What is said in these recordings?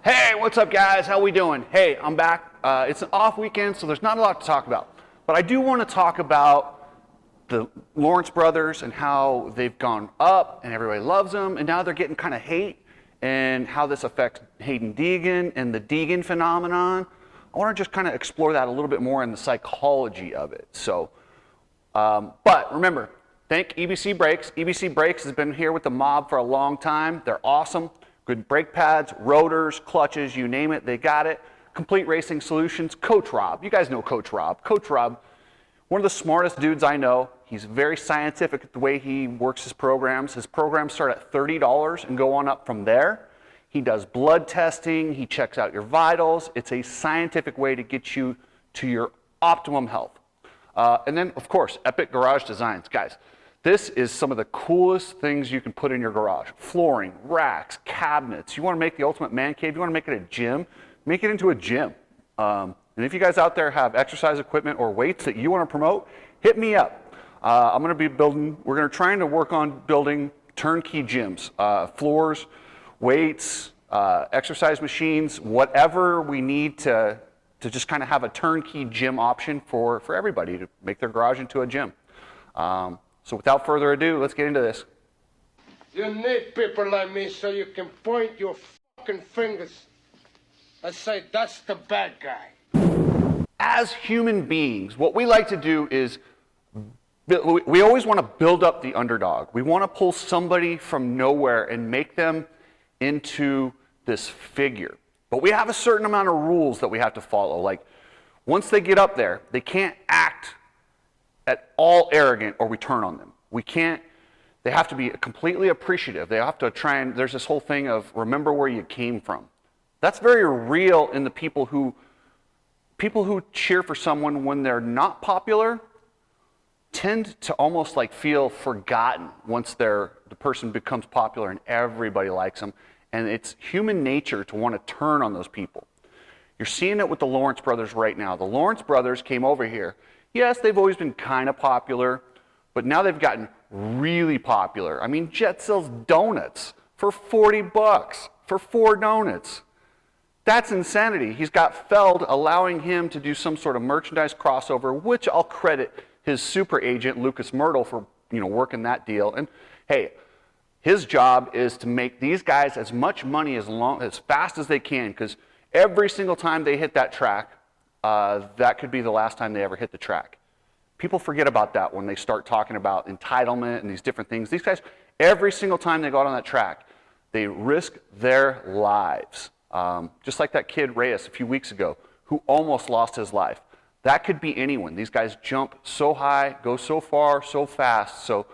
Hey, what's up guys? How we doing? Hey, I'm back. It's an off weekend, so there's not a lot to talk about. But I do want to talk about the Lawrence brothers and how they've gone up and everybody loves them, and now they're getting kind of hate, and how this affects Haiden Deegan and the Deegan phenomenon. I want to just kind of explore that a little bit more in the psychology of it. So, but remember, thank EBC Breaks. EBC Breaks has been here with the mob for a long time. They're awesome. Good brake pads, rotors, clutches, you name it, they got it. Complete Racing Solutions. Coach Rob, you guys know Coach Rob. Coach Rob, one of the smartest dudes I know. He's very scientific at the way he works his programs. His programs start at $30 and go on up from there. He does blood testing, he checks out your vitals. It's a scientific way to get you to your optimum health. And then, of course, Epic Garage Designs. Guys, this is some of the coolest things you can put in your garage. Flooring, racks, cabinets. You want to make the ultimate man cave, you want to make it a gym, make it into a gym. And if you guys out there have exercise equipment or weights that you want to promote, hit me up. I'm going to be building, we're going to try to work on building turnkey gyms, floors, weights, exercise machines, whatever we need to just kind of have a turnkey gym option for everybody to make their garage into a gym. So without further ado, let's get into this. You need people like me so you can point your fucking fingers and say, that's the bad guy. As human beings, what we like to do is, we always want to build up the underdog. We want to pull somebody from nowhere and make them into this figure. But we have a certain amount of rules that we have to follow. Like, once they get up there, they can't act at all arrogant or we turn on them. They have to be completely appreciative. They have to try and, there's this whole thing of remember where you came from. That's very real in the people who cheer for someone when they're not popular tend to almost like feel forgotten once the person becomes popular and everybody likes them. And it's human nature to want to turn on those people. You're seeing it with the Lawrence brothers right now. The Lawrence brothers came over here. Yes, they've always been kind of popular, but now they've gotten really popular. I mean, Jet sells donuts for 40 bucks for 4 donuts. That's insanity. He's got Feld allowing him to do some sort of merchandise crossover, which I'll credit his super agent, Lucas Myrtle, for working that deal. And hey, his job is to make these guys as much money as fast as they can, because every single time they hit that track, that could be the last time they ever hit the track. People forget about that when they start talking about entitlement and these different things. These guys, every single time they go out on that track, they risk their lives. Just like that kid Reyes a few weeks ago, who almost lost his life. That could be anyone. These guys jump so high, go so far, so fast. So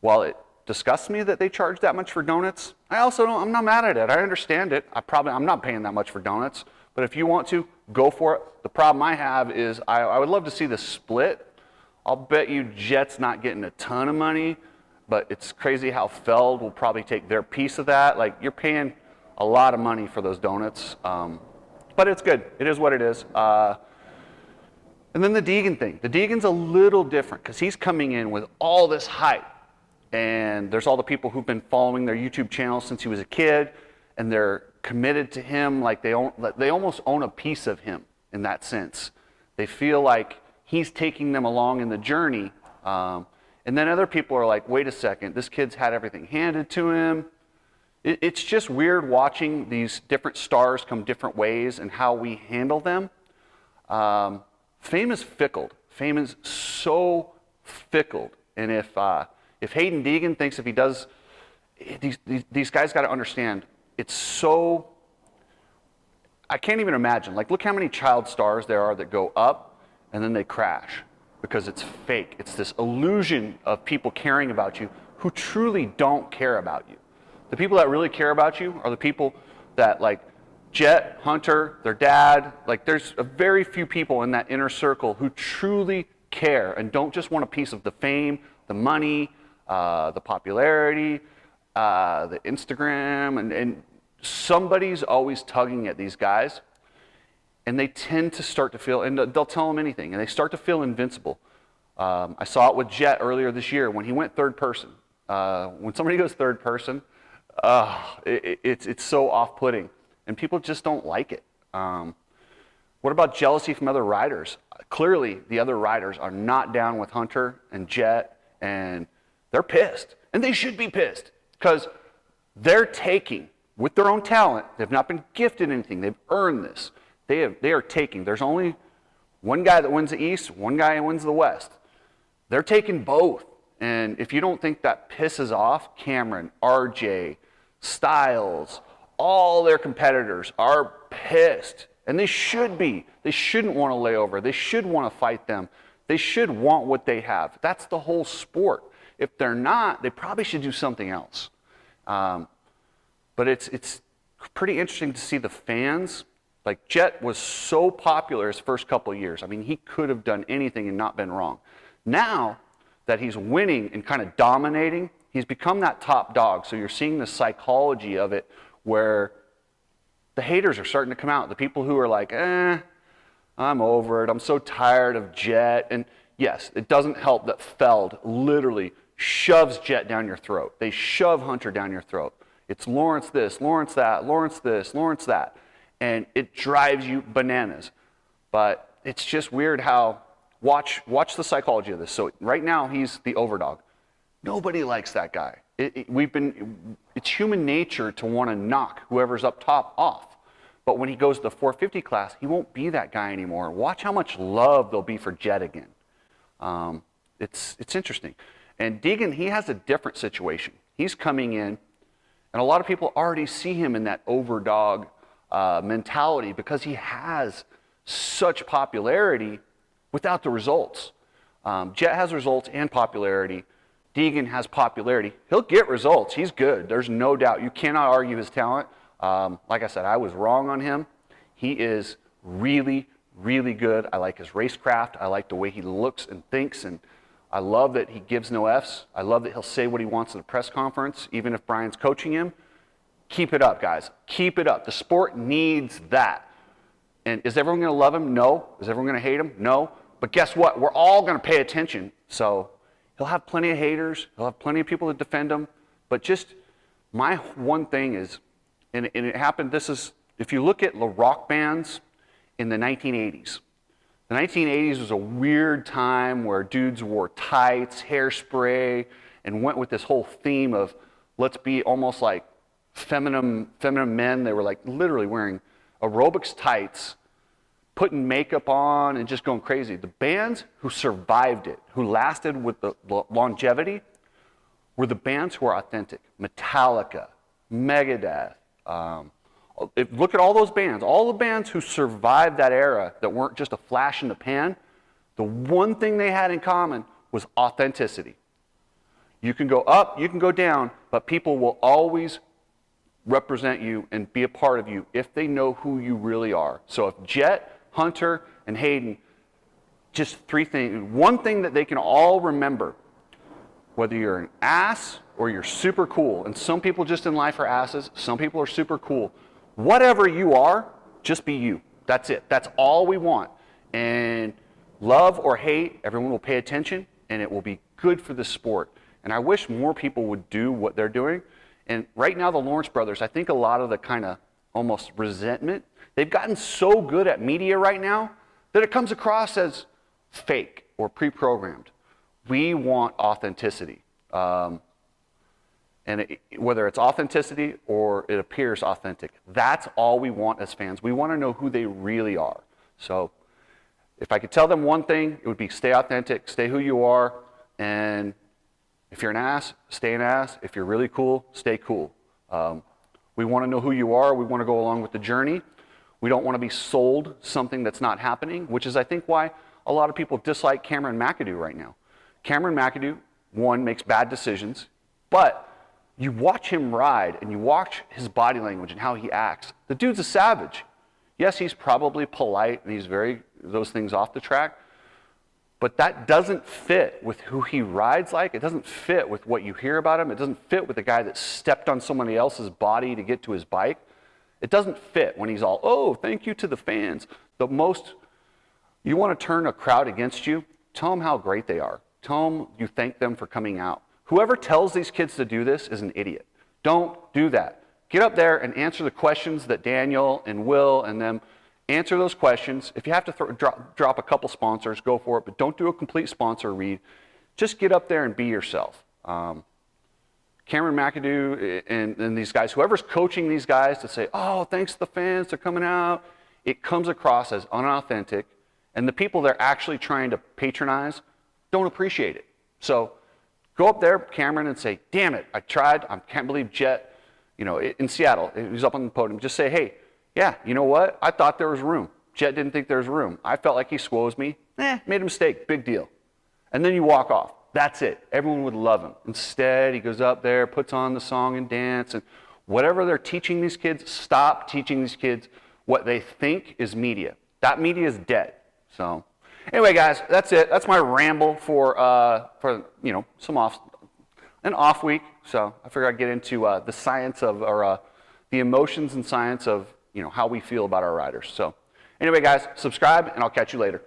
while it disgusts me that they charge that much for donuts, I'm not mad at it. I understand it. I'm not paying that much for donuts. But if you want to, go for it. The problem I have is I would love to see the split. I'll bet you Jet's not getting a ton of money, but it's crazy how Feld will probably take their piece of that. Like, you're paying a lot of money for those donuts, but it's good. It is what it is. And then the Deegan thing. The Deegan's a little different because he's coming in with all this hype. And there's all the people who've been following their YouTube channel since he was a kid, and they're committed to him like they almost own a piece of him in that sense. They feel like he's taking them along in the journey. And then other people are like, wait a second, this kid's had everything handed to him. It's just weird watching these different stars come different ways and how we handle them. Fame is fickle. Fame is so fickle. And if Haiden Deegan thinks if he does, these guys got to understand, it's so, I can't even imagine. Like, look how many child stars there are that go up and then they crash because it's fake. It's this illusion of people caring about you who truly don't care about you. The people that really care about you are the people that, like Jet, Hunter, their dad, like there's a very few people in that inner circle who truly care and don't just want a piece of the fame, the money, the popularity, the Instagram, and somebody's always tugging at these guys, and they tend to start to feel, and they'll tell them anything, and they start to feel invincible. I saw it with Jet earlier this year when he went third person. When somebody goes third person, it's so off-putting. and people just don't like it. What about jealousy from other riders? Clearly, the other riders are not down with Hunter and Jet, and they're pissed. And they should be pissed, because they're taking, with their own talent, they've not been gifted anything, they've earned this. They are taking. There's only one guy that wins the East, one guy that wins the West. They're taking both. And if you don't think that pisses off Cameron, RJ, Styles, all their competitors are pissed. And they should be. They shouldn't want to lay over. They should want to fight them. They should want what they have. That's the whole sport. If they're not, they probably should do something else. But it's pretty interesting to see the fans. Like, Jet was so popular his first couple of years. I mean, he could have done anything and not been wrong. Now that he's winning and kind of dominating, he's become that top dog. So you're seeing the psychology of it, where the haters are starting to come out. The people who are like, I'm over it. I'm so tired of Jet. And yes, it doesn't help that Feld literally shoves Jet down your throat. They shove Hunter down your throat. It's Lawrence this, Lawrence that, Lawrence this, Lawrence that. And it drives you bananas. But it's just weird how, watch the psychology of this. So right now, he's the overdog. Nobody likes that guy. It's human nature to want to knock whoever's up top off. But when he goes to the 450 class, he won't be that guy anymore. Watch how much love there'll be for Jet again. It's interesting. And Deegan, he has a different situation. He's coming in, and a lot of people already see him in that overdog mentality, because he has such popularity without the results. Jet has results and popularity. Deegan has popularity. He'll get results. He's good. There's no doubt. You cannot argue his talent. Like I said, I was wrong on him. He is really, really good. I like his racecraft. I like the way he looks and thinks, and I love that he gives no Fs. I love that he'll say what he wants at a press conference, even if Brian's coaching him. Keep it up, guys. Keep it up. The sport needs that. And is everyone going to love him? No. Is everyone going to hate him? No. But guess what? We're all going to pay attention. So he'll have plenty of haters. He'll have plenty of people to defend him. But just my one thing is, and it happened, if you look at the rock bands in the 1980s, the 1980s was a weird time where dudes wore tights, hairspray, and went with this whole theme of let's be almost like feminine men. They were like literally wearing aerobics tights, putting makeup on, and just going crazy. The bands who survived it, who lasted with the longevity, were the bands who are authentic. Metallica, Megadeth. Look at all those bands, all the bands who survived that era that weren't just a flash in the pan. The one thing they had in common was authenticity. You can go up, you can go down, but people will always represent you and be a part of you if they know who you really are. So if Jet, Hunter, and Haiden, just three things, one thing that they can all remember, whether you're an ass or you're super cool, and some people just in life are asses, some people are super cool. Whatever you are, just be you. That's it. That's all we want. And love or hate, everyone will pay attention, and it will be good for the sport. And I wish more people would do what they're doing. And right now, the Lawrence brothers, I think a lot of the kind of almost resentment, they've gotten so good at media right now that it comes across as fake or pre-programmed. We want authenticity. Whether it's authenticity or it appears authentic, that's all we want as fans. We want to know who they really are. So if I could tell them one thing, it would be stay authentic, stay who you are, and if you're an ass, stay an ass. If you're really cool, stay cool. We want to know who you are. We want to go along with the journey. We don't want to be sold something that's not happening, which is, I think, why a lot of people dislike Cameron McAdoo right now. Cameron McAdoo, one, makes bad decisions, but you watch him ride and you watch his body language and how he acts. The dude's a savage. Yes, he's probably polite and he's those things off the track, but that doesn't fit with who he rides like. It doesn't fit with what you hear about him. It doesn't fit with the guy that stepped on somebody else's body to get to his bike. It doesn't fit when he's all, oh, thank you to the fans. You want to turn a crowd against you, tell them how great they are. Tell them you thank them for coming out. Whoever tells these kids to do this is an idiot. Don't do that. get up there and answer the questions that Daniel and Will and them answer those questions. If you have to drop a couple sponsors, go for it, but don't do a complete sponsor read. Just get up there and be yourself. Cameron McAdoo and these guys, whoever's coaching these guys to say, oh, thanks to the fans, they're coming out, it comes across as unauthentic, and the people they're actually trying to patronize don't appreciate it. So go up there, Cameron, and say, damn it, I tried, I can't believe Jet, in Seattle, he was up on the podium, just say, hey, yeah, you know what, I thought there was room. Jet didn't think there was room. I felt like he squoze me. Made a mistake, big deal. And then you walk off. That's it. Everyone would love him. Instead, he goes up there, puts on the song and dance, and whatever they're teaching these kids, stop teaching these kids what they think is media. That media is dead. So, anyway, guys, that's it. That's my ramble for an off week. So I figured I'd get into the science of, or the emotions and science of, how we feel about our riders. So, anyway, guys, subscribe, and I'll catch you later.